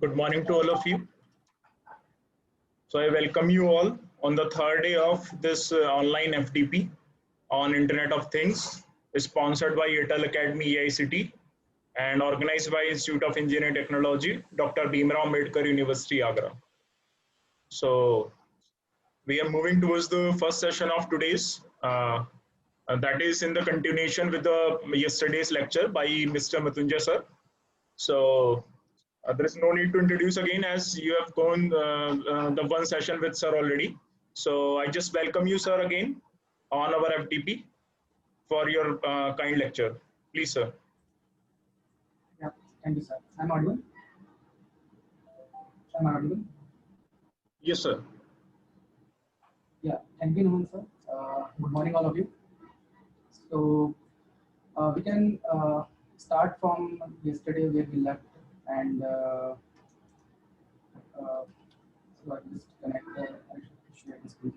Good morning to all of you. So I welcome you all on the third day of this online FDP on Internet of Things, sponsored by Airtel Academy AICT and organized by Institute of Engineering Technology, Dr. Bhimrao Ambedkar University, Agra. So we are moving towards the first session of today's. That is in the continuation with the yesterday's lecture by Mr. Matunja sir. So there is no need to introduce again as you have gone the one session with sir already. So I just welcome you, sir, again on our FDP for your kind lecture. Please, sir. Yeah, thank you, sir. I'm audible. Am I audible? Yes, sir. Yeah, thank you, Numan, sir. Good morning, all of you. So we can start from yesterday where we left, and so I'll just connect. I should share the screen.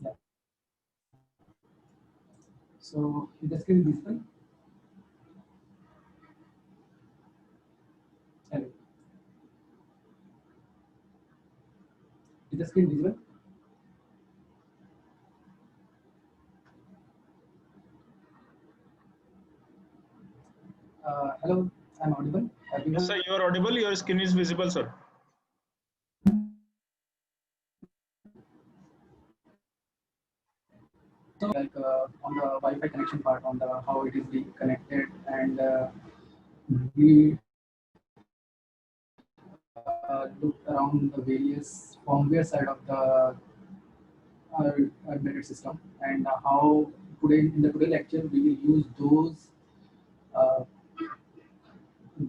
Yeah. So is the screen visible? Hello. Is the screen visible? Hello, I'm audible. Yes, sir, you are audible. Your screen is visible, sir. So, like on the Wi-Fi connection part, on the how it is being connected, and we looked around the various firmware side of the embedded system, and how today in the today lecture we will use uh,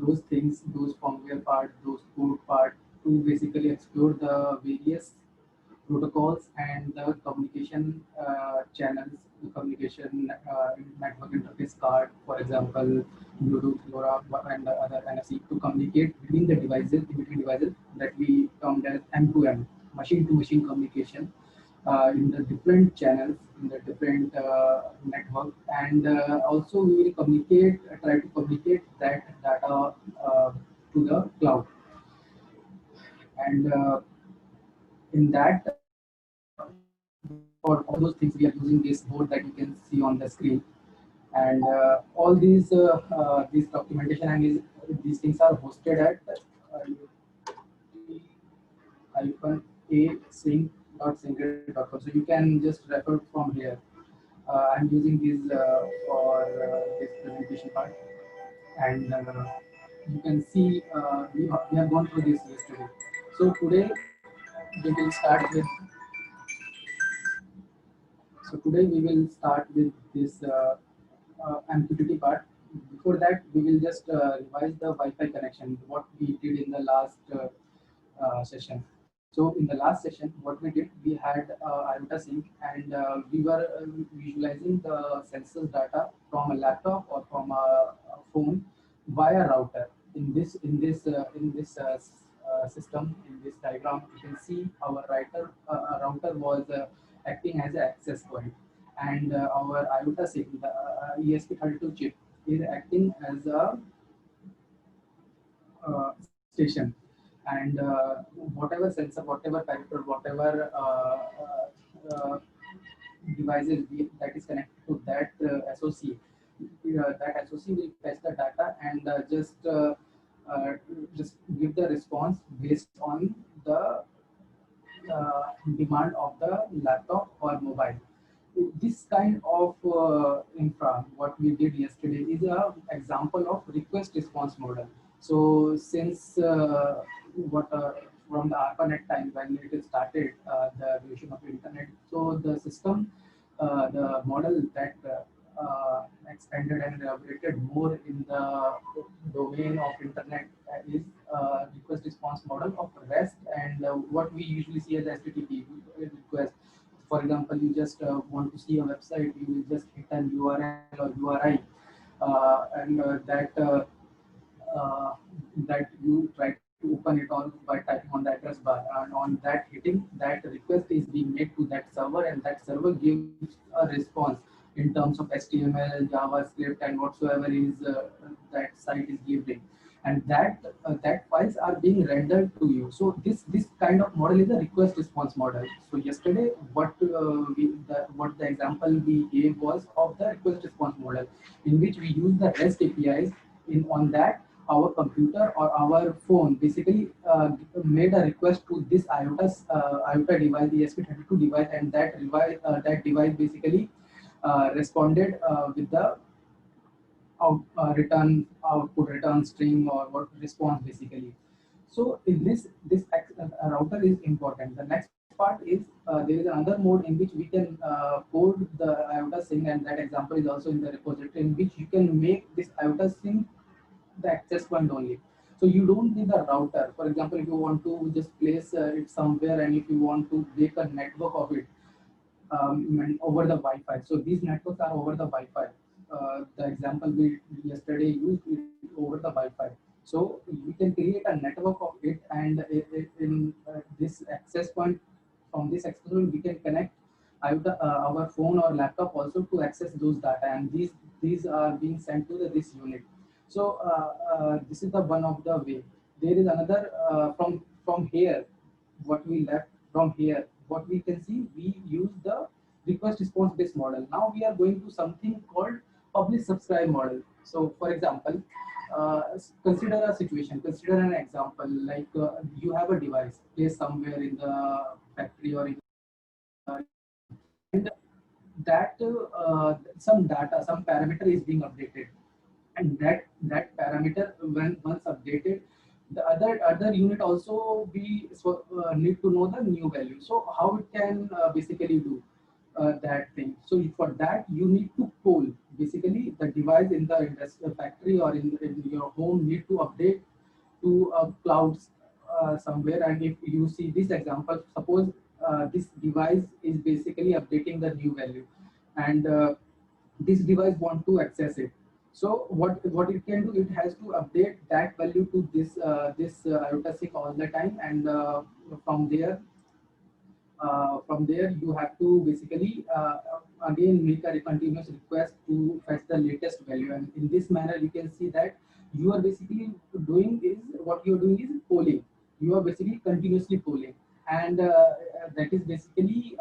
those things, those firmware part, those code part to basically explore the various protocols and the communication channels, the communication network interface card, for example, Bluetooth, LoRa, and other NFC to communicate between the devices, in between devices that we termed as M2M, machine-to-machine communication in the different channels, in the different network, and also we will communicate, try to communicate that data to the cloud. And in that, for all those things, we are using this board that you can see on the screen, and all these documentation and these things are hosted at async.singlet.com. So you can just refer from here. I'm using this for this presentation part, and you can see we have gone through this yesterday. So today we will start with. So today we will start with this MQTT part. Before that, we will just revise the Wi-Fi connection, what we did in the last session. So in the last session, what we did, we had IOTA sync, and we were visualizing the sensors data from a laptop or from a phone via router. In this system, in this diagram, you can see our router was acting as an access point, and our IOTA sync, the ESP32 chip, is acting as a station, and whatever sensor, whatever peripheral, whatever devices that is connected to that SoC, that SoC will fetch the data and just give the response based on the demand of the laptop or mobile. This kind of infra, what we did yesterday, is an example of request response model. So since what from the ARPANET time when it started, the evolution of internet, so the system, the model that expanded and elaborated more in the domain of internet is request response model of REST, and what we usually see as HTTP request. For example, you just want to see a website, you will just hit an URL or URI, and that you try to open it on by typing on the address bar, and on that hitting, that request is being made to that server, and that server gives a response in terms of HTML, JavaScript, and whatsoever is that site is giving, and that files are being rendered to you. So this kind of model is a request response model. So yesterday, what the example we gave was of the request response model, in which we use the REST APIs. In on that, our computer or our phone basically made a request to this IOTA device, the ESP32 device, and that device basically responded with the return output, return string, or what response basically. So in this router is important. The next part is there is another mode in which we can code the IOTA sync, and that example is also in the repository, in which you can make this IOTA sync the access point only. So you don't need the router. For example, if you want to just place it somewhere, and if you want to make a network of it, over the Wi-Fi. So these networks are over the Wi-Fi. The example we yesterday used is over the Wi-Fi. So we can create a network of it, and in this access point, from this access point, we can connect our phone or laptop also to access those data, and these are being sent to this unit. So this is the one of the way. There is another from here, what we left from here, what we can see, we use the request response based model. Now we are going to something called publish subscribe model. So for example, consider a situation, consider an example, like you have a device placed somewhere in the factory or in and that some data, some parameter is being updated, and that parameter, when once updated, the other unit also be need to know the new value. So how it can basically do that thing? So for that you need to poll, basically the device in the industrial factory or in your home need to update to clouds somewhere. And if you see this example, suppose this device is basically updating the new value, and this device want to access it. So what it can do, it has to update that value to this IOTA sync all the time, and from there you have to basically again make a continuous request to fetch the latest value. And in this manner you can see that you are basically doing is, what you are doing is polling. You are basically continuously polling, and that is basically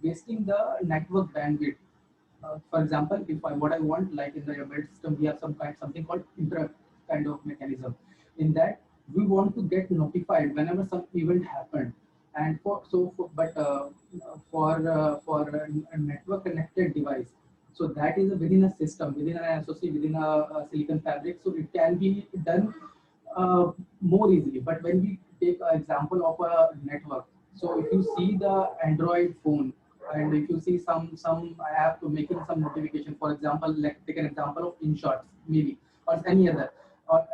wasting the network bandwidth. For example, if what I want, like in the embedded system, we have something called interrupt kind of mechanism. In that, we want to get notified whenever some event happened. And for a network connected device, so that is within a system, within an SoC, within a silicon fabric. So it can be done more easily. But when we take an example of a network, so if you see the Android phone, and if you see some app to making some notification, for example, like take an example of InShots maybe, or any other, or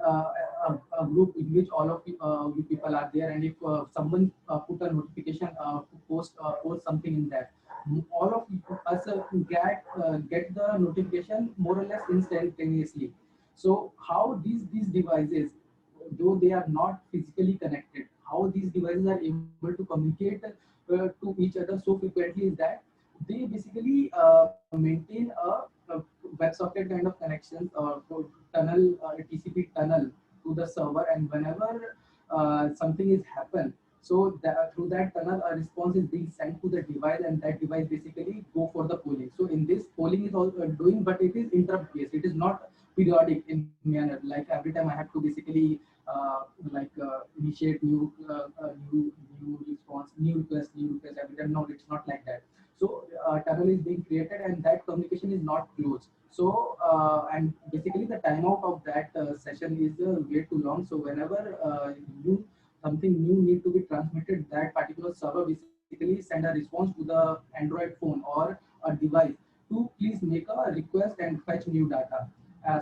a group in which all of you people are there, and if someone put a notification to post something in that, all of us get the notification more or less instantaneously. So how these devices, though they are not physically connected, how these devices are able to communicate to each other so frequently is that they basically maintain a WebSocket kind of connections or tunnel, TCP tunnel to the server, and whenever something is happen, so through that tunnel a response is being sent to the device, and that device basically go for the polling. So in this, polling is also doing, but it is interrupt based. It is not periodic in manner, like every time I have to basically initiate new response, new request every time. No, it's not like that. So tunnel is being created, and that communication is not closed. So and basically the timeout of that session is way too long. So whenever something new need to be transmitted, that particular server basically send a response to the Android phone or a device to please make a request and fetch new data.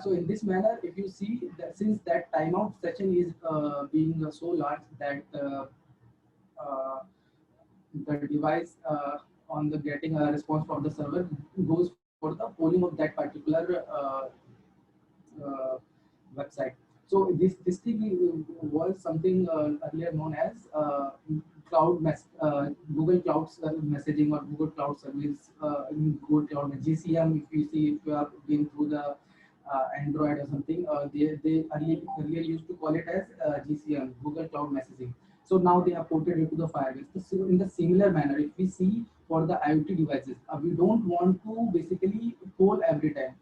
So in this manner, if you see that since that timeout session is being so large that uh, the device on the getting a response from the server goes for the polling of that particular uh, website. So this thing was something earlier known as Google Cloud messaging or Google Cloud service, Google Cloud GCM. If you see, if you have been through the Android or something, they earlier used to call it as GCM, Google Cloud Messaging. So now they have ported it to the Firebase. So in the similar manner, if we see for the IoT devices, we don't want to basically poll every time.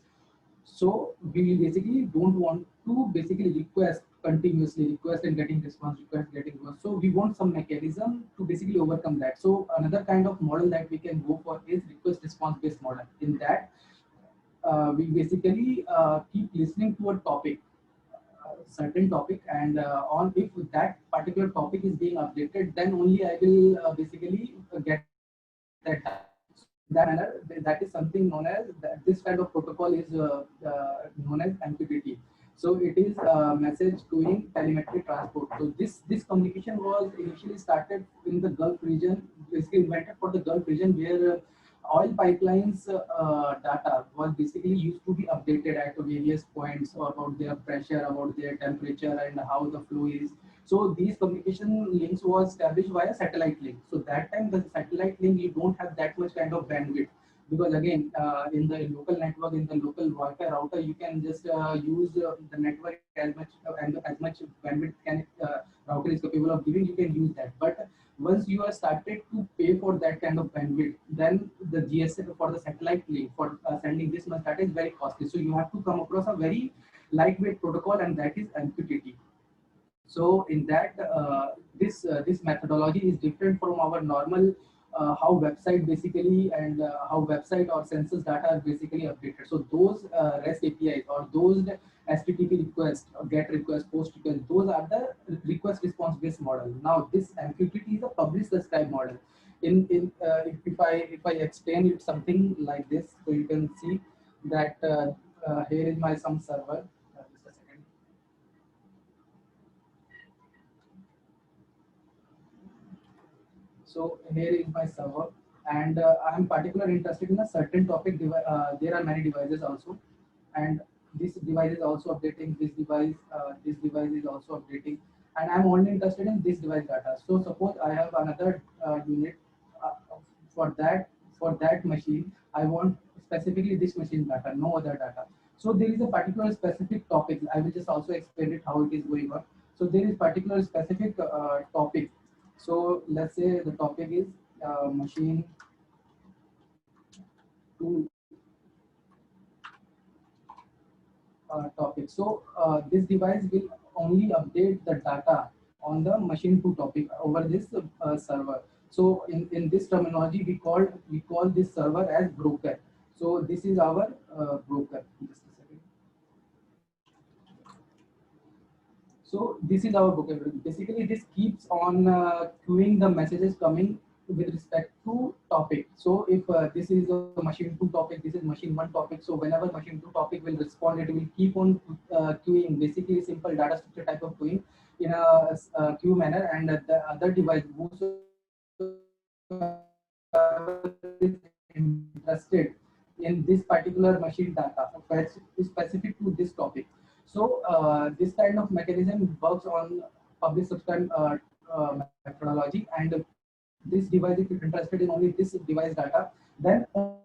So we basically don't want to basically request continuously, request and getting response, request getting response. So we want some mechanism to basically overcome that. So another kind of model that we can go for is request response based model. In that, we basically keep listening to a topic, certain topic, and on if that particular topic is being updated, then only I will basically get that data. That manner, that is something known as that. This kind of protocol is known as MQTT. So it is message queuing telemetry transport. So this communication was initially started in the Gulf region, basically invented for the Gulf region, where oil pipelines data was basically used to be updated at various points about their pressure, about their temperature, and how the flow is. So these communication links was established via satellite link. So that time the satellite link, you don't have that much kind of bandwidth, because again in the local network, in the local Wi-Fi router, you can just use the network as much and as much bandwidth can router is capable of giving. You can use that, but once you are started to pay for that kind of bandwidth, then the GSM for the satellite link for sending this much data is very costly. So you have to come across a very lightweight protocol, and that is MQTT. So in that, this methodology is different from our normal how website basically and how website or census data are basically updated. So those REST APIs or those HTTP request or GET request, POST request, those are the request response based model. Now this MQTT is a publish subscribe model. If I explain it something like this, so you can see that here is my some server. Just a second. So here is my server, and I am particularly interested in a certain topic. There are many devices also, and this device is also updating. This device is also updating, and I'm only interested in this device data. So suppose I have another unit uh, for that machine. I want specifically this machine data, no other data. So there is a particular specific topic. I will just also explain it how it is going on. So there is particular specific topic. So let's say the topic is machine to topic. So this device will only update the data on the machine to topic over this server. So in this terminology, we call this server as broker. So this is our broker. Just a second. So this is our vocabulary. Basically, this keeps on queuing the messages coming with respect to topic. So if this is a machine 2 topic, this is machine 1 topic. So whenever machine 2 topic will respond, it will keep on queuing, basically simple data structure type of queuing in a queue manner, and the other device who's interested in this particular machine data specific to this topic. So this kind of mechanism works on public subscribe methodology, and this device, if you're interested in only this device data, then only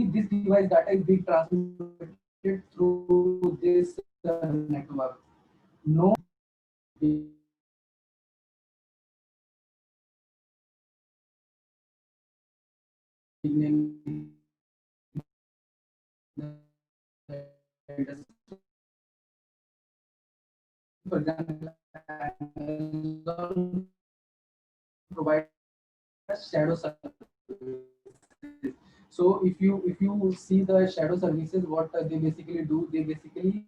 this device data is being transmitted through this network. No beginning, for example, Amazon provide shadow services. So if you see the shadow services, what they basically do, they basically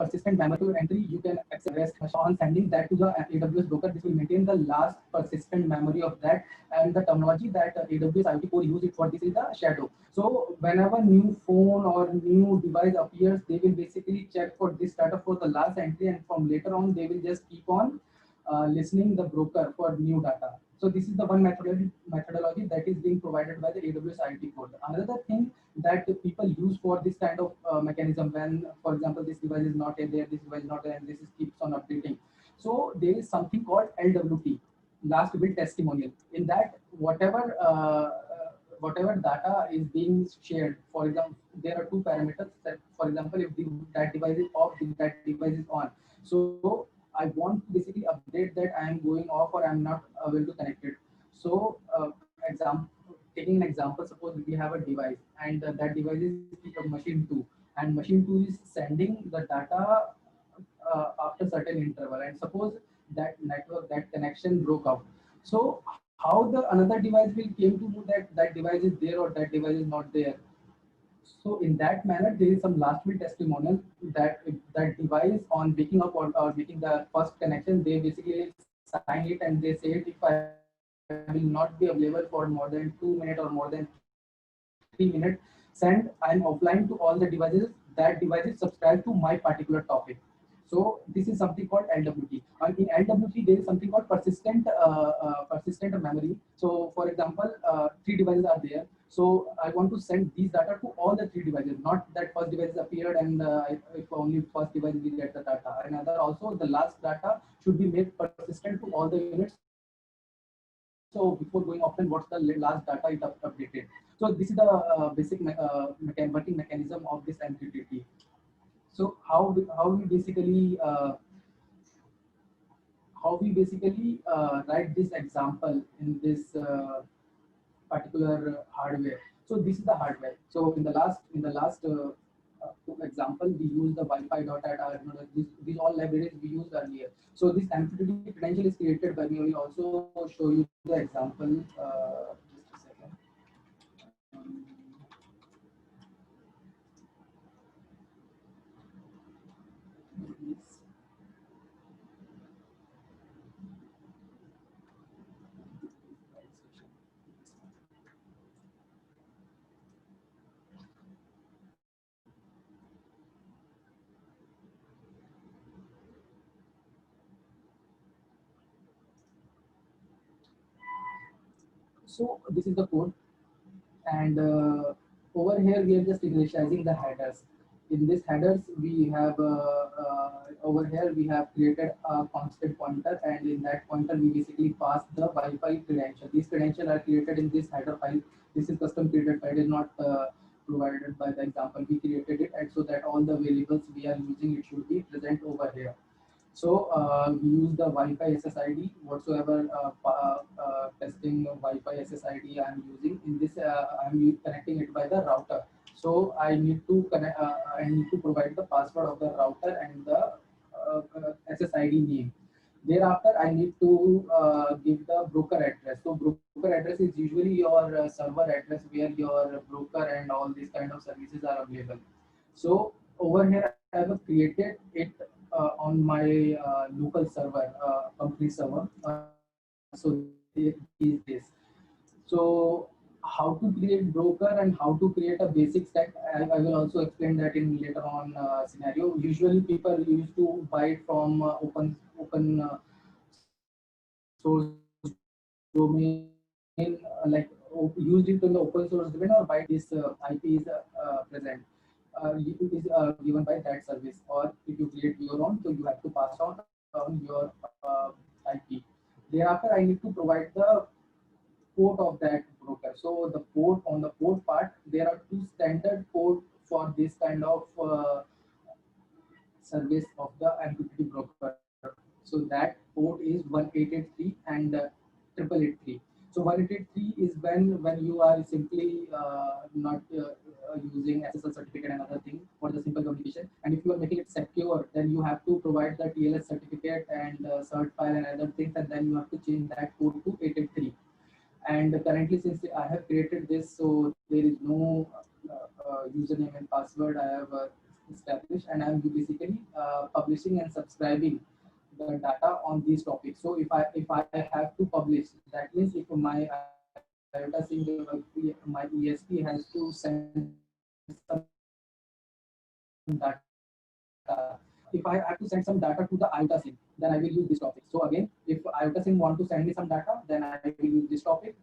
persistent memory entry, you can rest on sending that to the AWS broker. This will maintain the last persistent memory of that. And the terminology that AWS IoT Core use it for this is the shadow. So whenever new phone or new device appears, they will basically check for this data for the last entry, and from later on they will just keep on listening the broker for new data. So this is the one methodology that is being provided by the AWS IoT Core. Another thing that people use for this kind of mechanism, when, for example, this device is not there, this device is not there, and this is keeps on updating. So there is something called LWT, last will testimonial. In that, whatever data is being shared, for example, there are two parameters. That, for example, if that device is off, that device is on. So I want to basically update that I am going off or I am not able to connect it. So taking an example, suppose we have a device, and that device is machine 2, and machine 2 is sending the data after certain interval, and suppose that network, that connection broke out. So how the another device will came to know that that device is there or that device is not there? So in that manner, there is some last will testimonial that if that device on waking up or making the first connection, they basically sign it and they say it, if I will not be available for more than 2 minutes or more than 3 minutes, send, I am offline to all the devices. That device is subscribed to my particular topic. So this is something called LWT. And in LWT, there is something called persistent memory. So for example, 3 devices are there. So I want to send these data to all the 3 devices, not that first device appeared and if only first device will get the data. Another also, the last data should be made persistent to all the units. So before going offline, what's the last data it updated? So this is the basic working mechanism of this MQTT. So how we basically write this example in this particular hardware. So this is the hardware. So in the last example, we use the Wi-Fi.at. These all libraries we used earlier. So this MQTT credential is created by me. I will also show you the example. Just a second. So this is the code, and over here we are just initializing the headers. In this headers, we have over here we have created a constant pointer, and in that pointer we basically pass the Wi-Fi credential. These credentials are created in this header file. This is custom created file, is not provided by the example. We created it, and so that all the variables we are using, it should be present over here. So we use the Wi-Fi SSID, whatsoever testing Wi-Fi SSID I am using. In this, I am connecting it by the router. So I need to connect. I need to provide the password of the router and the SSID name. Thereafter, I need to give the broker address. So broker address is usually your server address where your broker and all these kind of services are available. So over here, I have created it on my local server, company server. So is this. So how to create broker and how to create a basic stack, I will also explain that in later on scenario. Usually people used to buy it from open source domain, like used it in the open source domain, or by this IP is present. It is given by that service, or if you create your own, so you have to pass on your IP. Thereafter, I need to provide the port of that broker. So the port, on the port part, there are two standard port for this kind of service of the MQTT broker. So that port is 1883 and 8883. So 1883 is when you are simply not using SSL certificate and other thing for the simple communication. And if you are making it secure, then you have to provide the TLS certificate and cert file and other things, and then you have to change that code to 883. And currently, since I have created this, so there is no username and password. I have established, and I'm basically publishing and subscribing the data on these topics. So if I have to publish, that means if my IOTA sync, my ESP has to send some data. If I have to send some data to the IOTA sync, then I will use this topic. So again, if IOTA sync want to send me some data, then I will use this topic.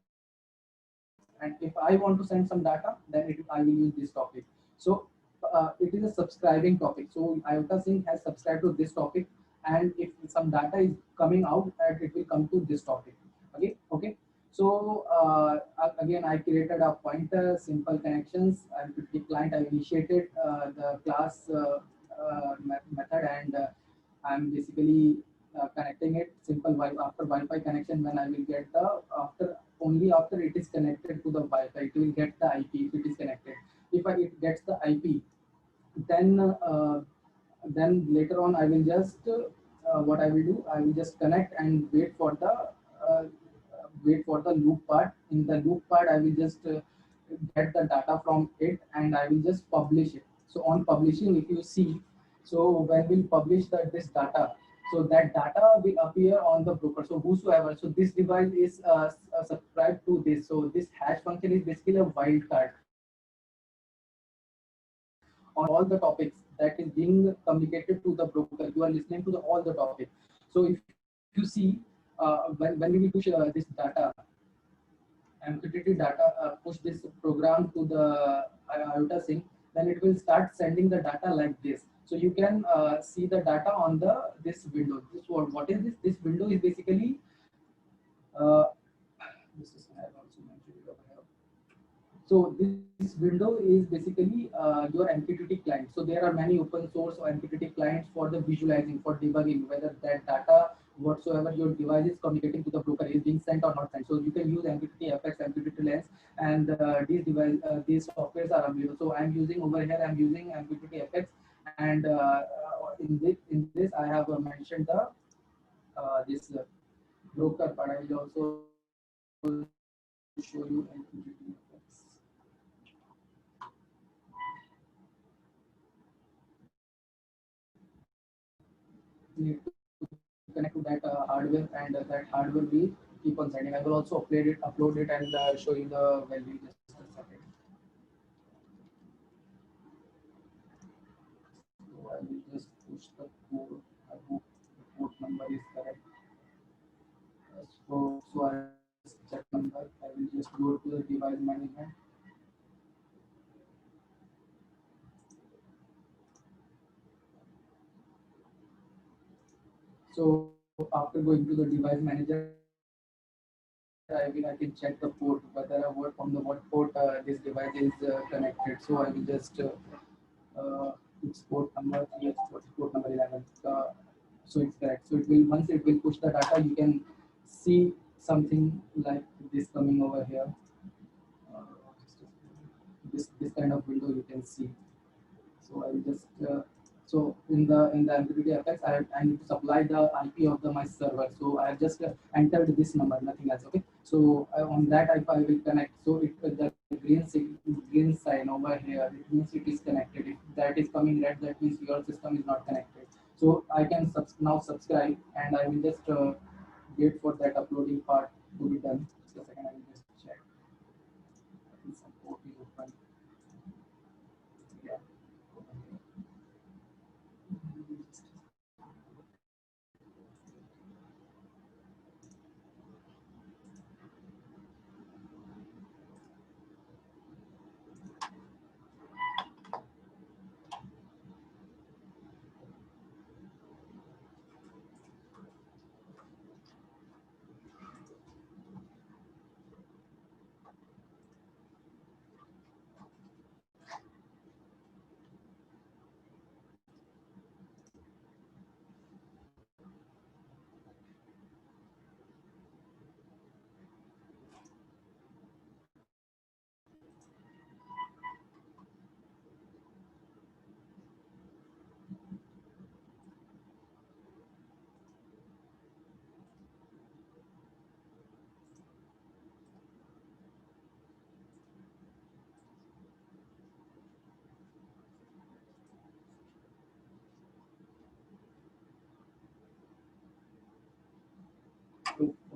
And if I want to send some data, then I will use this topic. So it is a subscribing topic. So IOTA sync has subscribed to this topic, and if some data is coming out, it will come to this topic. Okay. So again, I created a pointer, simple connections, and with the client, I initiated the class method, and I'm basically connecting it simple after Wi-Fi connection. When I will get the only after it is connected to the Wi-Fi, it will get the IP if it is connected. If it gets the IP, then later on I will just what I will do, I will just connect and wait for the loop part. In the loop part, I will just get the data from it, and I will just publish it. So on publishing, if you see, so when we'll publish this data, so that data will appear on the broker. So whosoever, so this device is subscribed to this. So this hash function is basically a wildcard on all the topics that is being communicated to the broker. You are listening to all the topics. So if you see, when we will push this data, MQTT data, push this program to the IOTA sync, then it will start sending the data like this. So you can see the data on this window. What is this? This window is basically uh, this is I have also mentioned it over here. So this window is basically your MQTT client. So there are many open source or MQTT clients for the visualizing, for debugging, whether that data whatsoever your device is communicating to the broker is being sent or not sent. So you can use MQTT FX, MQTT Lens, and these softwares are available. So I'm using over here, I'm using MQTT FX, and in this I have mentioned the this broker, but I will also show you MQTT FX. Need to connect to that hardware, and that hardware will keep on sending. I will also upload it, and show you the value just a second. So I will just push the code. I hope the port number is correct. So I just check number. I will just go to the device management. So after going to the device manager, I can check the port, whether from the what port this device is connected. So I will just it's port number 3, it's port number 11. So it's correct. So it will, once it will push the data, you can see something like this coming over here. Uh, this kind of window you can see. So I will just so in the MQTT FX, I need to supply the IP of my server. So I have just entered this number, nothing else. Okay. So on that IP I will connect. So the green sign over here, it means it is connected. If that is coming red, that means your system is not connected. So I can now subscribe, and I will just wait for that uploading part to be done. Just a second, I will just check. I think some port is open. Yeah.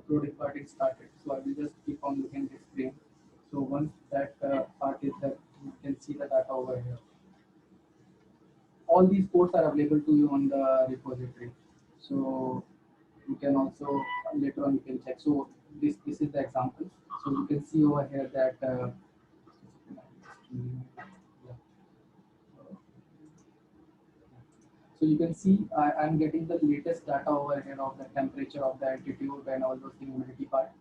uploading part is started. So I will just keep on looking at this screen. So once that part is there, you can see the data over here. All these codes are available to you on the repository. So you can also later on you can check. So this is the example. So you can see over here that so you can see I'm getting the latest data over here of the temperature of the altitude and all those things, humidity part.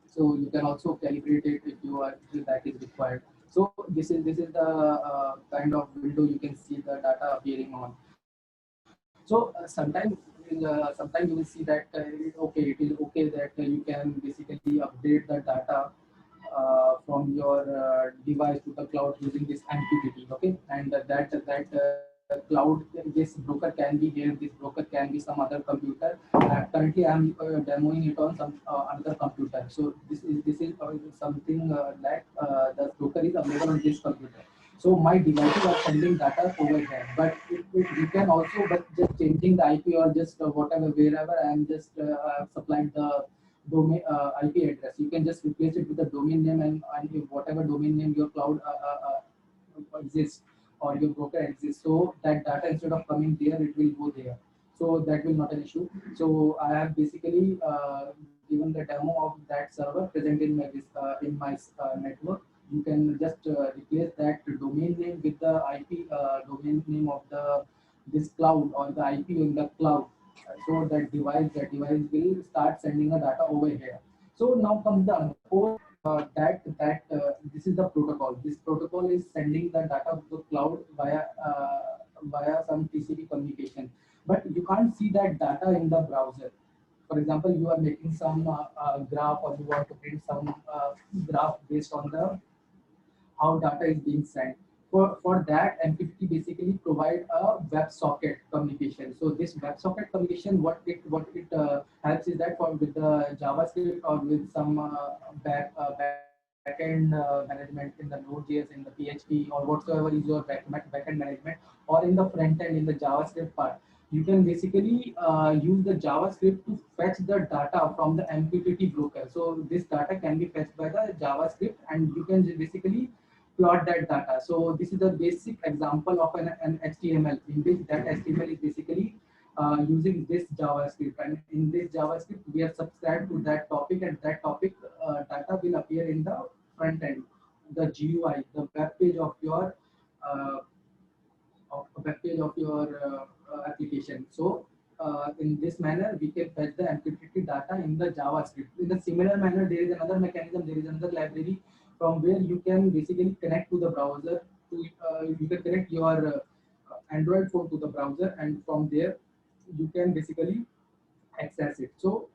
So you can also calibrate it if you are if that is required. So this is the kind of window you can see the data appearing on. So sometimes you will see that it is okay that you can basically update the data from your device to the cloud using this MQTT. Okay, and that cloud, this broker can be here. This broker can be some other computer. Currently, I am demoing it on some another computer. So this is something that the broker is available on this computer. So my devices are sending data over here, but you can also, but just changing the IP or just whatever, wherever I am just supplying the domain IP address. You can just replace it with the domain name and if whatever domain name your cloud exists or your broker exists. So that data instead of coming there, it will go there. So that will not an issue. So I have basically given the demo of that server present in my network. You can just replace that domain name with the IP domain name of the this cloud or the IP in the cloud. So that device will start sending the data over here. So now comes the other suppose this is the protocol. This protocol is sending the data to the cloud via some TCP communication, but you can't see that data in the browser. For example, you are making some graph or you want to print some graph based on the how data is being sent. For that, MQTT basically provide a WebSocket communication. So this WebSocket communication, what it helps is that for with the JavaScript or with some backend management in the Node.js, in the PHP, or whatsoever is your backend management, or in the front end in the JavaScript part, you can basically use the JavaScript to fetch the data from the MQTT broker. So this data can be fetched by the JavaScript, and you can basically plot that data. So this is the basic example of an HTML, in which that HTML is basically using this JavaScript, and in this JavaScript we are subscribed to that topic, and that topic data will appear in the front end, the GUI, the web page of your uh, application. So in this manner, we can fetch the MQTT data in the JavaScript. In the similar manner, there is another mechanism, there is another library from where you can basically connect to the browser. You can connect your Android phone to the browser, and from there you can basically access it. So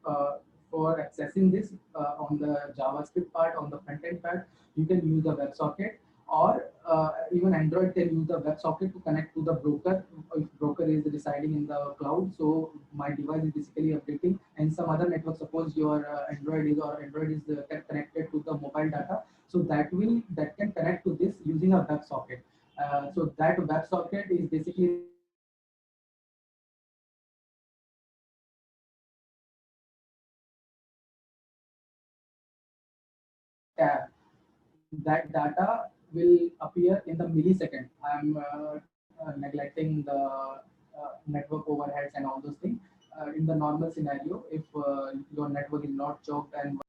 for accessing this on the JavaScript part, on the front end part, you can use the WebSocket, or even Android can use the WebSocket to connect to the broker if broker is residing in the cloud. So my device is basically updating, and some other network, suppose your Android is connected to the mobile data, so that can connect to this using a WebSocket. So that WebSocket is basically residing in the tab. That data will appear in the millisecond. I'm neglecting the network overheads and all those things. In the normal scenario, if your network is not choked and